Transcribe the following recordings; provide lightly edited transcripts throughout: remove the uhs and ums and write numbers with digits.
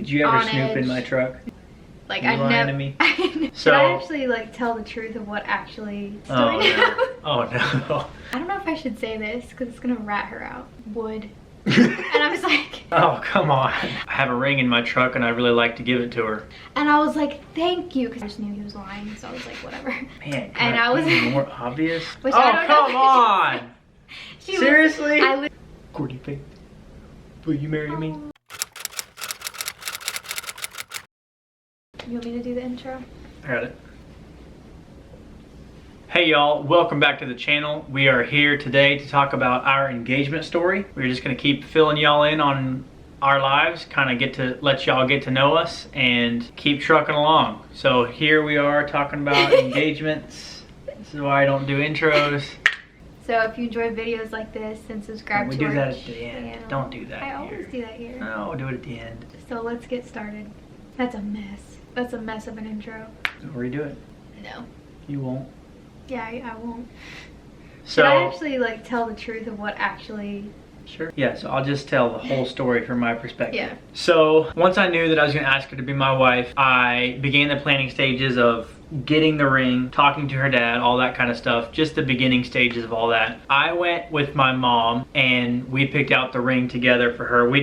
Did you ever on snoop edge. in my truck? Like, You I lying never. to me? Did So- I actually like tell the truth of what actually is Oh going no. on? Oh no. I don't know if I should say this because it's gonna rat her out. Would. And I was like, Oh, come on. I have a ring in my truck and I really like to give it to her. and I was like, thank you, because I just knew he was lying, so I was like, whatever. Man, And I was even more obvious. Which Oh, I don't know come on. She Seriously? Was, Courtney Faith, will you marry me? You want me to do the intro? I got it. Hey y'all, welcome back to the channel. We are here today to talk about our engagement story. We're just gonna keep filling y'all in on our lives, kind of get to let y'all get to know us and keep trucking along. So here we are talking about engagements. This is why I don't do intros. So if you enjoy videos like this, then subscribe We to do our that at the end. channel. Don't do that I here. always do that here. No, do it at the end. So let's get started. That's a mess. That's a mess of an intro. Redo it. No. You won't. Yeah, I won't. So Did I actually like tell the truth of what actually? sure. Yeah, so I'll just tell the whole story from my perspective. Yeah. So once I knew that I was going to ask her to be my wife, I began the planning stages of getting the ring, talking to her dad, all that kind of stuff, just the beginning stages of all that. I went with my mom and we picked out the ring together for her. We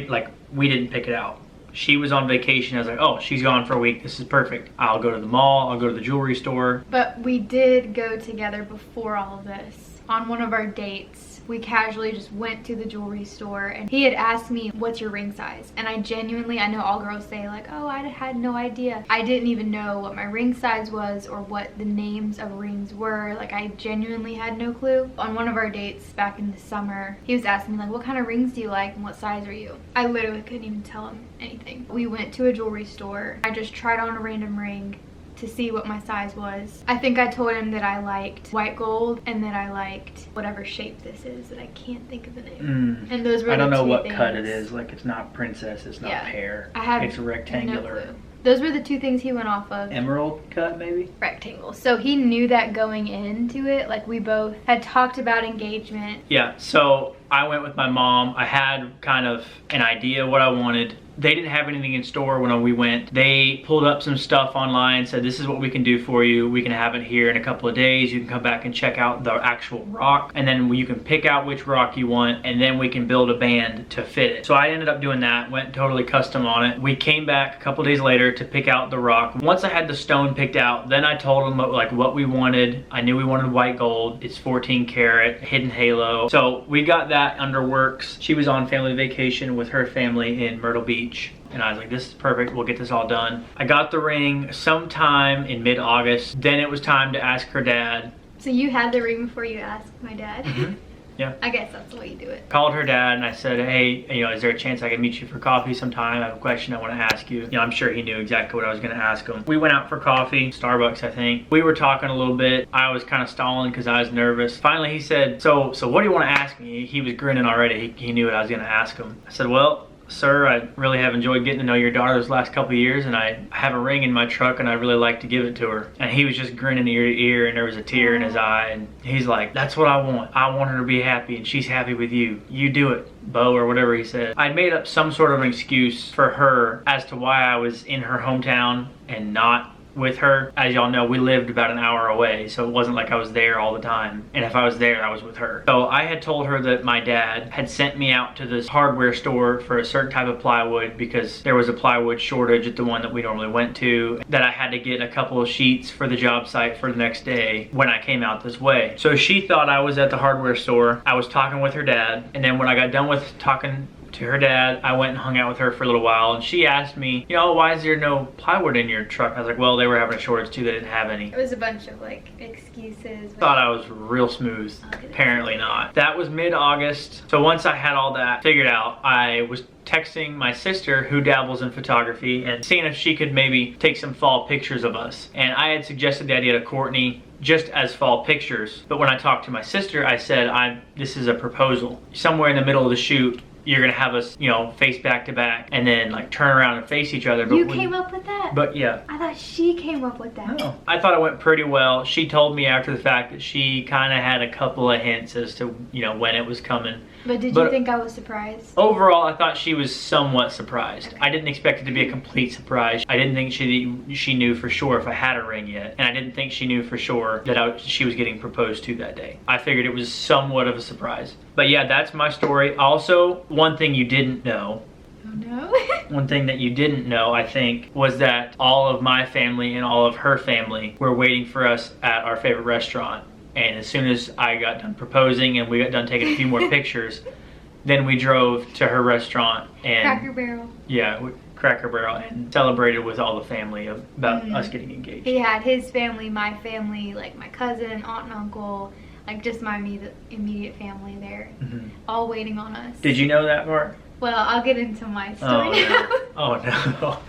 didn't pick it out. She was on vacation. I was like, oh, she's gone for a week. This is perfect. I'll go to the mall. I'll go to the jewelry store. But we did go together before all of this. On one of our dates, we casually just went to the jewelry store and he had asked me, what's your ring size? And I genuinely, I know all girls say like, oh, I had no idea. I didn't even know what my ring size was or what the names of rings were. Like, I genuinely had no clue. On one of our dates back in the summer, he was asking me like, what kind of rings do you like and what size are you? I literally couldn't even tell him anything. We went to a jewelry store. I just tried on a random ring to see what my size was. I think I told him that I liked white gold and that I liked whatever shape this is that I can't think of the name. And those were I don't the know two what things. cut it is. Like, it's not princess, it's not Yeah. pear. I have It's rectangular. no clue. Those were the two things he went off of. Emerald cut, maybe? Rectangle. So he knew that going into it. Like, we both had talked about engagement. Yeah, so I went with my mom. I had kind of an idea what I wanted. They didn't have anything in store when we went. They pulled up some stuff online, said this is what we can do for you. We can have it here in a couple of days. You can come back and check out the actual rock, and then you can pick out which rock you want, and then we can build a band to fit it. So I ended up doing that, went totally custom on it. We came back a couple days later to pick out the rock. Once I had the stone picked out, then I told them like what we wanted. I knew we wanted white gold. It's 14 karat, hidden halo. So we got that under works. She was on family vacation with her family in Myrtle Beach. And I was like, this is perfect, we'll get this all done. I got the ring sometime in mid-August. Then it was time to ask her dad. So you had the ring before you asked my dad? Yeah. I guess that's the way you do it. Called her dad and I said, hey, is there a chance I can meet you for coffee sometime? I have a question I want to ask you. I'm sure he knew exactly what I was going to ask him. We went out for coffee, Starbucks, I think. We were talking a little bit. I was kind of stalling because I was nervous. Finally, he said, so what do you want to ask me? He was grinning already. He knew what I was going to ask him. I said, well, sir, I really have enjoyed getting to know your daughter this last couple of years, and I have a ring in my truck and I really like to give it to her. And he was just grinning ear to ear and there was a tear in his eye, and he's like, that's what I want. I want her to be happy and she's happy with you. You do it, Bo, or whatever he said. I made up some sort of an excuse for her as to why I was in her hometown and not with her. As y'all know, we lived about an hour away, so it wasn't like I was there all the time. And if I was there, I was with her. So I had told her that my dad had sent me out to this hardware store for a certain type of plywood because there was a plywood shortage at the one that we normally went to, that I had to get a couple of sheets for the job site for the next day when I came out this way. So she thought I was at the hardware store. I was talking with her dad, and then when I got done with talking to her dad, I went and hung out with her for a little while, and she asked me, why is there no plywood in your truck? I was like, well, they were having a shortage too, they didn't have any. It was a bunch of like excuses. Thought I was real smooth. Apparently not. That was mid-August. So once I had all that figured out, I was texting my sister who dabbles in photography and seeing if she could maybe take some fall pictures of us. And I had suggested the idea to Courtney just as fall pictures. But when I talked to my sister, I said, this is a proposal. Somewhere in the middle of the shoot, you're gonna have us, you know, face back to back and then like turn around and face each other. But you came up with that? But yeah. I thought she came up with that. No. I thought it went pretty well. She told me after the fact that she kind of had a couple of hints as to, you know, when it was coming. But did you think I was surprised? Overall, I thought she was somewhat surprised. Okay. I didn't expect it to be a complete surprise. I didn't think she knew for sure if I had a ring yet. And I didn't think she knew for sure that she was getting proposed to that day. I figured it was somewhat of a surprise. But yeah, that's my story. Also, one thing you didn't know. Oh no. One thing that you didn't know, I think, was that all of my family and all of her family were waiting for us at our favorite restaurant. And as soon as I got done proposing and we got done taking a few more pictures, then we drove to her restaurant and Cracker Barrel. Yeah, Cracker Barrel, and celebrated with all the family about us getting engaged. He had his family, my family, like my cousin, aunt and uncle, like just my immediate family there, all waiting on us. Did you know that part? Well, I'll get into my story now. Oh no.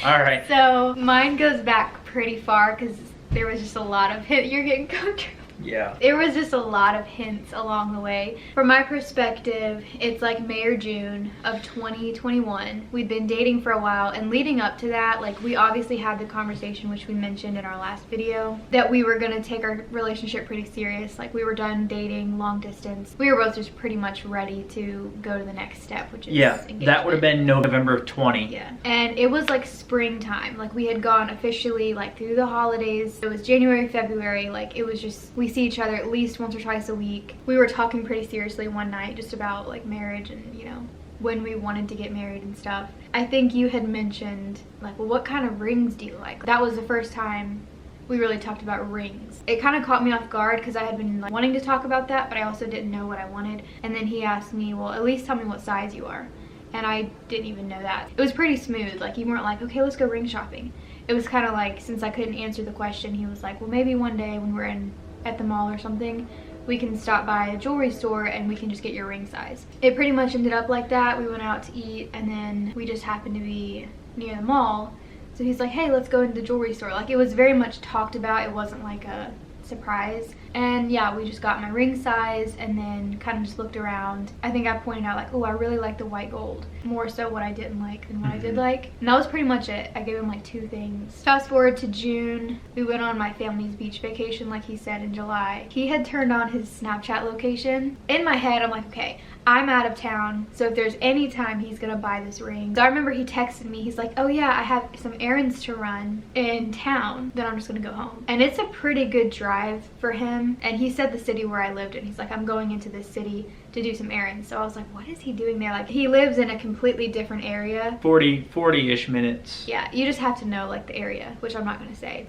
All right. So mine goes back pretty far because there was just a lot of you're getting comfortable. Yeah. There was just a lot of hints along the way. From my perspective, it's like May or June of 2021. We'd been dating for a while, and leading up to that, like we obviously had the conversation, which we mentioned in our last video, that we were gonna take our relationship pretty serious. Like we were done dating long distance. We were both just pretty much ready to go to the next step, which is engagement. That would have been November of 20. Yeah. And it was like springtime. Like we had gone officially like through the holidays. It was January, February. Like it was just, we see each other at least once or twice a week. We were talking pretty seriously one night just about like marriage and, you know, when we wanted to get married and stuff. I think you had mentioned like, well, what kind of rings do you like? That was the first time we really talked about rings. It kind of caught me off guard because I had been like wanting to talk about that, but I also didn't know what I wanted. And then he asked me, well, at least tell me what size you are. And I didn't even know that. It was pretty smooth. Like you weren't like, okay, let's go ring shopping. It was kind of like, since I couldn't answer the question, he was like, well, maybe one day when we're at the mall or something, we can stop by a jewelry store and we can just get your ring size. It pretty much ended up like that. We went out to eat and then we just happened to be near the mall. So he's like, hey, let's go into the jewelry store. Like it was very much talked about. It wasn't like a surprise. And yeah, we just got my ring size and then kind of just looked around. I think I pointed out like, oh, I really like the white gold. More so what I didn't like than what I did like. And that was pretty much it. I gave him like 2 things. Fast forward to June. We went on my family's beach vacation like he said in July. He had turned on his Snapchat location. In my head, I'm like, okay, I'm out of town, so if there's any time he's gonna buy this ring. So I remember he texted me, he's like, oh yeah, I have some errands to run in town, then I'm just gonna go home. And it's a pretty good drive for him, and he said the city where I lived in. He's like, I'm going into this city to do some errands. So I was like, what is he doing there? Like he lives in a completely different area. 40-ish minutes. Yeah, you just have to know like the area, which I'm not gonna say.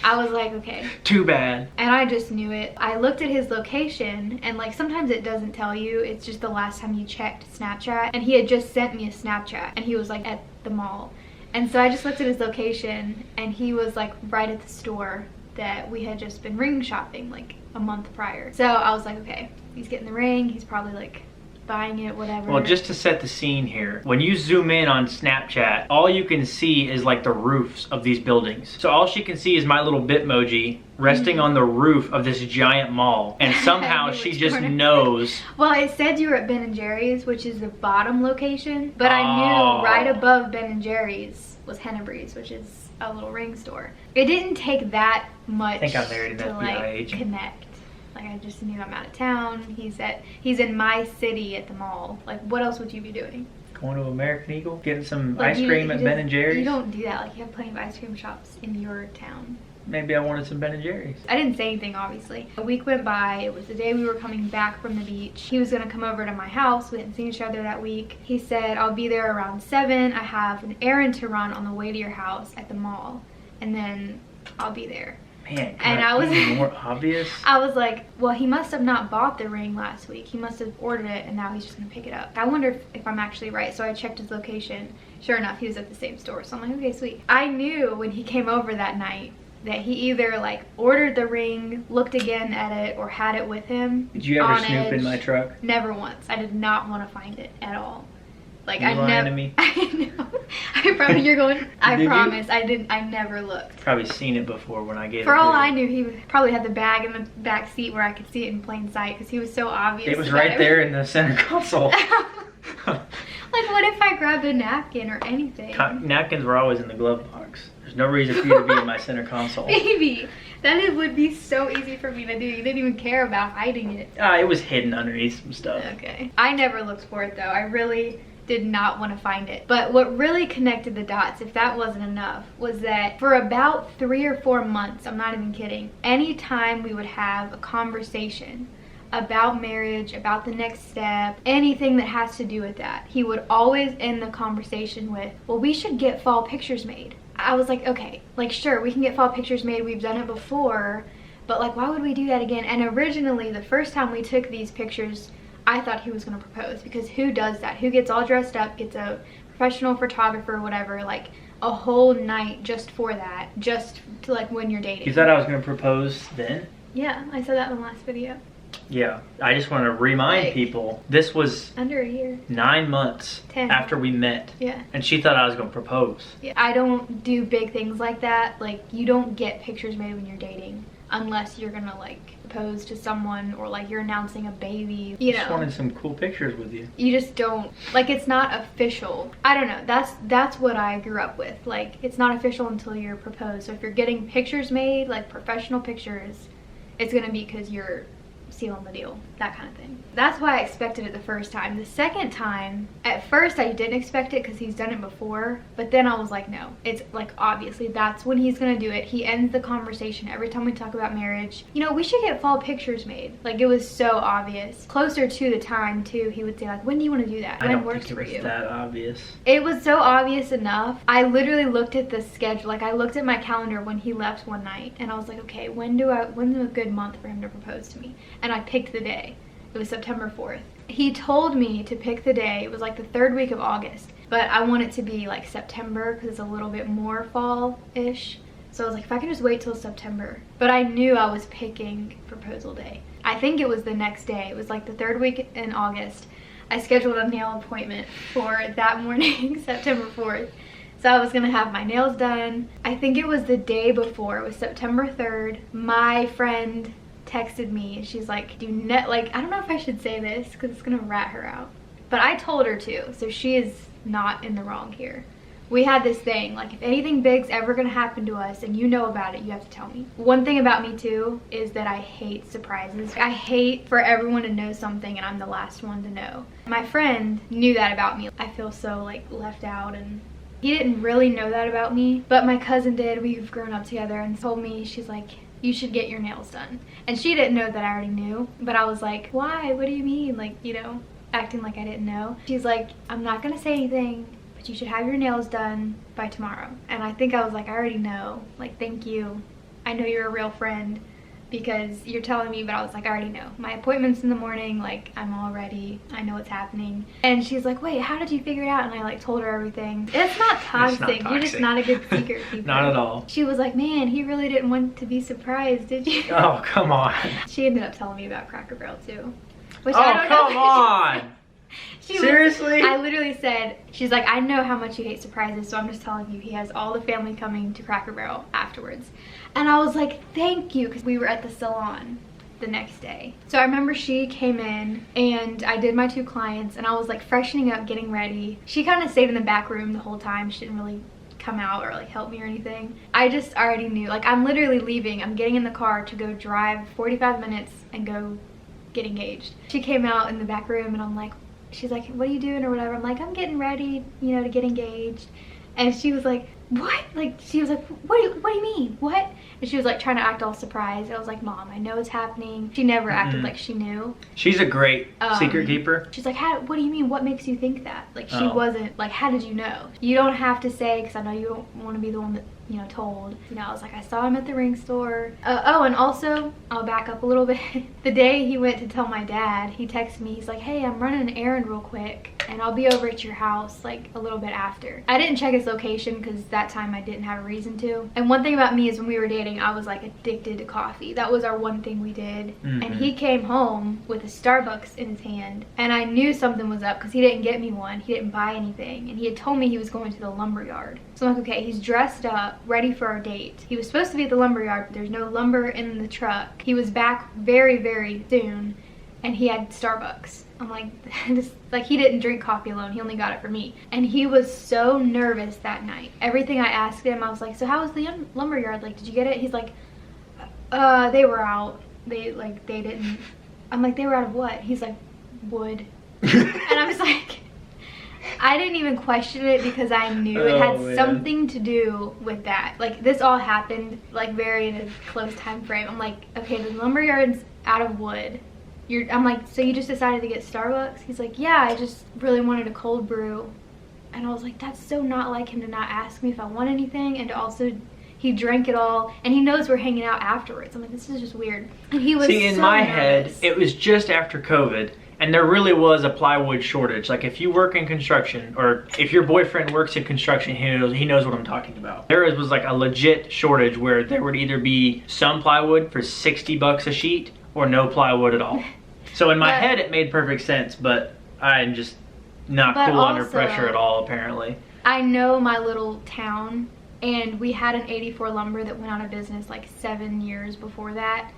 I was like, okay. Too bad. And I just knew it. I looked at his location and like sometimes it doesn't tell you, it's just the last time you checked Snapchat, and he had just sent me a Snapchat and he was like at the mall. And so I just looked at his location and he was like right at the store that we had just been ring shopping like a month prior. So I was like, okay, he's getting the ring, he's probably like buying it, whatever. Well, just to set the scene here, when you zoom in on Snapchat, all you can see is like the roofs of these buildings. So all she can see is my little Bitmoji resting on the roof of this giant mall, and somehow she just knows. Well, it said you were at Ben & Jerry's, which is the bottom location, but I knew right above Ben & Jerry's was Hennebrys, which is a little ring store. It didn't take that much I think I'm married an to FBI like agent. Connect. Like I just knew I'm out of town. He's in my city at the mall. Like what else would you be doing? Going to American Eagle, getting some Like, ice cream at Ben & Jerry's. You don't do that. Like you have plenty of ice cream shops in your town. Maybe I wanted some Ben & Jerry's. I didn't say anything, obviously. A week went by. It was the day we were coming back from the beach. He was gonna come over to my house. We hadn't seen each other that week. He said, I'll be there around 7. I have an errand to run on the way to your house at the mall, and then I'll be there. Man, and I was more obvious. I was like, well, he must have not bought the ring last week. He must have ordered it and now he's just gonna pick it up. I wonder if I'm actually right. So I checked his location. Sure enough, he was at the same store. So I'm like, okay, sweet. I knew when he came over that night that he either like ordered the ring, looked again at it, or had it with him. Did you ever snoop in my truck? Never once. I did not want to find it at all. Like I never. I know. I promise you're going. I promise. I didn't. I never looked. Probably seen it before when I gave it. For all I knew, he probably had the bag in the back seat where I could see it in plain sight because he was so obvious. It was right there in the center console. Like, what if I grabbed a napkin or anything? Napkins were always in the glove box. There's no reason for you to be in my center console. Baby, would be so easy for me to do. You didn't even care about hiding it. It was hidden underneath some stuff. Okay. I never looked for it though. I really did not want to find it. But what really connected the dots, if that wasn't enough, was that for about 3 or 4 months, I'm not even kidding, anytime we would have a conversation about marriage, about the next step, anything that has to do with that, he would always end the conversation with, well, we should get fall pictures made. I was like, okay, like, sure, we can get fall pictures made. We've done it before, but like, why would we do that again? And originally, the first time we took these pictures, I thought he was gonna propose, because who does that? Who gets all dressed up, gets a professional photographer or whatever, like a whole night just for that, just to like when you're dating? You thought I was gonna propose then? Yeah, I said that in the last video. Yeah, I just want to remind people, this was under a year, 9 months 10 after we met. Yeah. And she thought I was going to propose. Yeah, I don't do big things like that. Like, you don't get pictures made when you're dating unless you're gonna like propose to someone, or like you're announcing a baby, you know. Just wanted some cool pictures with you. You just don't, like, it's not official. I don't know, that's what I grew up with. Like, it's not official until you're proposed. So if you're getting pictures made, like professional pictures, it's gonna be because you're sealing the deal, that kind of thing. That's why I expected it the first time. The second time, at first I didn't expect it because he's done it before, but then I was like, no, it's like, obviously that's when he's gonna do it. He ends the conversation every time we talk about marriage, you know, we should get fall pictures made. Like, it was so obvious. Closer to the time too, he would say like, when do you want to do that? When works for you? I don't think it was that obvious. It was so obvious enough. I literally looked at the schedule, like I looked at my calendar when he left one night, and I was like, okay, when's a good month for him to propose to me? And I picked the day. It was September 4th. He told me to pick the day. It was like the 3rd week of August, but I want it to be like September because it's a little bit more fall-ish. So I was like, if I can just wait till September. But I knew I was picking proposal day. I think it was the next day. It was like the 3rd week in August. I scheduled a nail appointment for that morning, September 4th. So I was gonna have my nails done. I think it was the day before. It was September 3rd. My friend texted me and she's like, like, I don't know if I should say this because it's gonna rat her out, but I told her to, so she is not in the wrong here. We had this thing, like, if anything big's ever gonna happen to us and you know about it, you have to tell me. One thing about me too is that I hate surprises. I hate for everyone to know something and I'm the last one to know. My friend knew that about me. I feel so like left out, and he didn't really know that about me, but my cousin did. We've grown up together, and told me, she's like, you should get your nails done. And she didn't know that I already knew, but I was like, why? What do you mean? Like, you know, acting like I didn't know. She's like, I'm not gonna say anything, but you should have your nails done by tomorrow. And I think I was like, I already know. Like, thank you. I know you're a real friend because you're telling me, but I was like, I already know. My appointment's in the morning, like, I'm all ready. I know what's happening. And she's like, wait, how did you figure it out? And I like told her everything. It's not toxic. You're just not a good secret keeper. Not at all. She was like, man, he really didn't want to be surprised, did you? Oh, come on. She ended up telling me about Cracker Barrel too. Which oh, I don't come know. on. Seriously? I literally said, she's like, I know how much you hate surprises, so I'm just telling you, he has all the family coming to Cracker Barrel afterwards. And I was like, thank you, because we were at the salon the next day. So I remember she came in and I did my 2 clients and I was like freshening up, getting ready. She kind of stayed in the back room the whole time. She didn't really come out or like help me or anything. I just already knew, like, I'm literally leaving. I'm getting in the car to go drive 45 minutes and go get engaged. She came out in the back room and I'm like, she's like, what are you doing or whatever? I'm like, I'm getting ready, you know, to get engaged. And she was like, what? Like, she was like, what do you mean? What? And she was like trying to act all surprised. I was like, Mom, I know it's happening. She never acted like she knew. She's a great secret keeper. She's like, what do you mean? What makes you think that? Like, she wasn't like, how did you know? You don't have to say, because I know you don't want to be the one that, you know, told. You know, I was like, I saw him at the ring store. Oh, and also, I'll back up a little bit. The day he went to tell my dad, he texted me. He's like, hey, I'm running an errand real quick, and I'll be over at your house like a little bit after. I didn't check his location because that time I didn't have a reason to. And one thing about me is when we were dating, I was like addicted to coffee. That was our one thing we did. And he came home with a Starbucks in his hand, and I knew something was up because he didn't get me one. He didn't buy anything, and he had told me he was going to the lumber yard. So I'm like, okay, he's dressed up, ready for our date. He was supposed to be at the lumber yard, but there's no lumber in the truck. He was back very, very soon. and he had Starbucks. I'm like, like he didn't drink coffee alone. He only got it for me. And he was so nervous that night. Everything I asked him, I was like, so how was the lumberyard? Like, did you get it? He's like, they were out. They didn't. I'm like, they were out of what? He's like, wood. And I was like, I didn't even question it because I knew it had something to do with that. Like, this all happened like very in a close time frame. I'm like, okay, the lumberyard's out of wood. I'm like, so you just decided to get Starbucks? He's like, yeah, I just really wanted a cold brew. And I was like, that's so not like him to not ask me if I want anything, and to also, he drank it all, and he knows we're hanging out afterwards. I'm like, this is just weird. And he was See, in so my nervous. head, it was just after COVID, and there really was a plywood shortage. Like, if you work in construction, or if your boyfriend works in construction, he knows what I'm talking about. There was like a legit shortage where there would either be some plywood for $60 a sheet, or no plywood at all. So in my head, it made perfect sense, but I'm just not cool under pressure at all, apparently. I know my little town, and we had an 84 Lumber that went out of business like 7 years before that.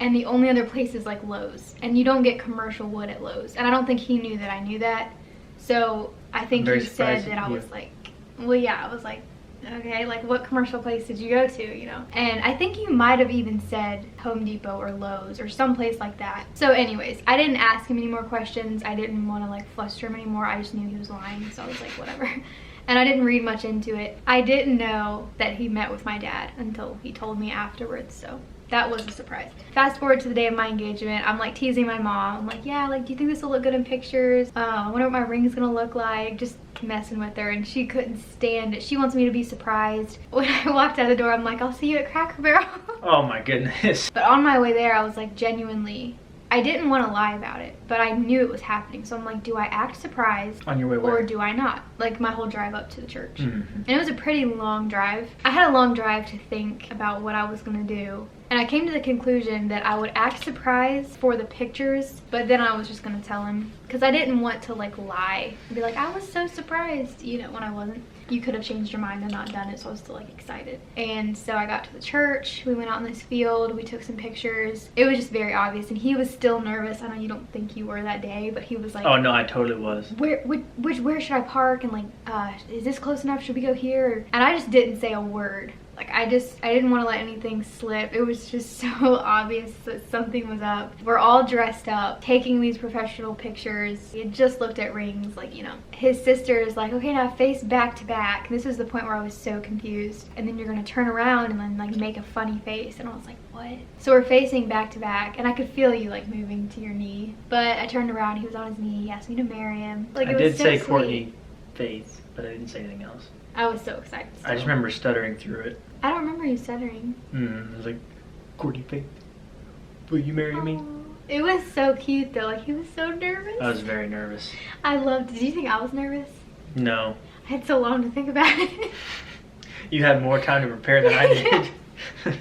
And the only other place is like Lowe's. And you don't get commercial wood at Lowe's. And I don't think he knew that I knew that. So I think he said that I was like, well, yeah, I was like, okay, like what commercial place did you go to, you know? And I think you might have even said Home Depot or Lowe's or someplace like that. So anyways, I didn't ask him any more questions. I didn't want to like fluster him anymore. I just knew he was lying, so I was like, whatever. And I didn't read much into it. I didn't know that he met with my dad until he told me afterwards, so that was a surprise. Fast forward to the day of my engagement, I'm like teasing my mom. I'm like, yeah, like, do you think this will look good in pictures? I wonder what my ring's gonna look like. Just messing with her, and she couldn't stand it. She wants me to be surprised. When I walked out the door, I'm like, I'll see you at Cracker Barrel. Oh my goodness. But on my way there, I was like, genuinely, I didn't want to lie about it, but I knew it was happening. So I'm like, do I act surprised on your way or where? do I not? Like my whole drive up to the church. Mm-hmm. And it was a pretty long drive. I had a long drive to think about what I was gonna do. And I came to the conclusion that I would act surprised for the pictures, but then I was just gonna tell him, because I didn't want to like lie and be like, I was so surprised, you know, when I wasn't. You could have changed your mind and not done it, so I was still like excited. And so I got to the church, we went out in this field, we took some pictures. It was just very obvious, and he was still nervous. I know you don't think you were that day, but he was like, oh no, I totally was. Where should I park? And like, is this close enough? Should we go here? And I just didn't say a word. Like, I didn't want to let anything slip. It was just so obvious that something was up. We're all dressed up, taking these professional pictures. He had just looked at rings, like, you know. His sister is like, okay, now face back to back. And this was the point where I was so confused. And then you're gonna turn around and then like make a funny face. And I was like, what? So we're facing back to back, and I could feel you like moving to your knee. But I turned around, he was on his knee, he asked me to marry him. Like, I did say Courtney Faith, but I didn't say anything else. I was so excited. I just remember stuttering through it. I don't remember you stuttering. I was like, Courtney Faith, will you marry me? It was so cute though. Like, he was so nervous. I was very nervous. I loved it. Did you think I was nervous? No. I had so long to think about it. You had more time to prepare than I did.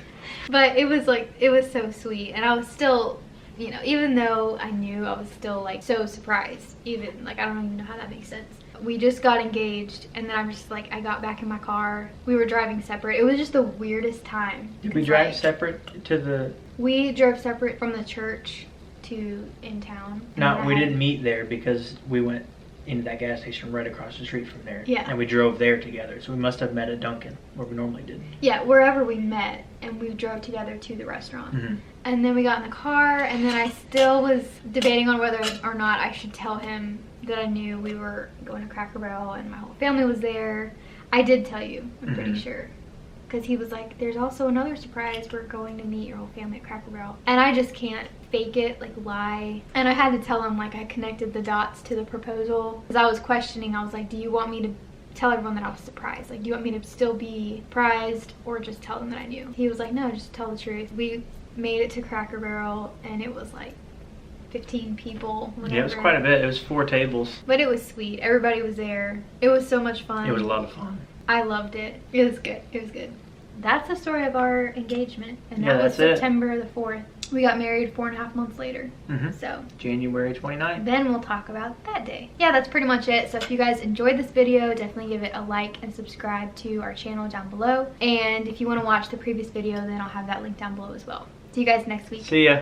But it was so sweet, and I was still, you know, even though I knew, I was still like so surprised. Even like, I don't even know how that makes sense. We just got engaged, and then I'm just like, I got back in my car. We were driving separate. It was just the weirdest time. Did we drive separate to the... We drove separate from the church to in town. No, we didn't meet there because we went into that gas station right across the street from there. Yeah. And we drove there together. So we must have met at Dunkin', where we normally did. Yeah, wherever we met, and we drove together to the restaurant. Mm-hmm. And then we got in the car, and then I still was debating on whether or not I should tell him that I knew we were going to Cracker Barrel and my whole family was there. I did tell you, I'm pretty sure. Because he was like, there's also another surprise. We're going to meet your whole family at Cracker Barrel. And I just can't fake it, like lie. And I had to tell him, like, I connected the dots to the proposal. Because I was questioning, I was like, do you want me to tell everyone that I was surprised? Like, do you want me to still be surprised or just tell them that I knew? He was like, no, just tell the truth. We made it to Cracker Barrel, and it was like 15 people. Whatever. Yeah, it was quite a bit. It was 4 tables. But it was sweet. Everybody was there. It was so much fun. It was a lot of fun. I loved it. It was good. It was good. That's the story of our engagement. And yeah, that was that's September the 4th. We got married 4.5 months later. So January 29th. then we'll talk about that day. Yeah, that's pretty much it. So if you guys enjoyed this video, definitely give it a like and subscribe to our channel down below. And if you want to watch the previous video, then I'll have that link down below as well. See you guys next week. See ya.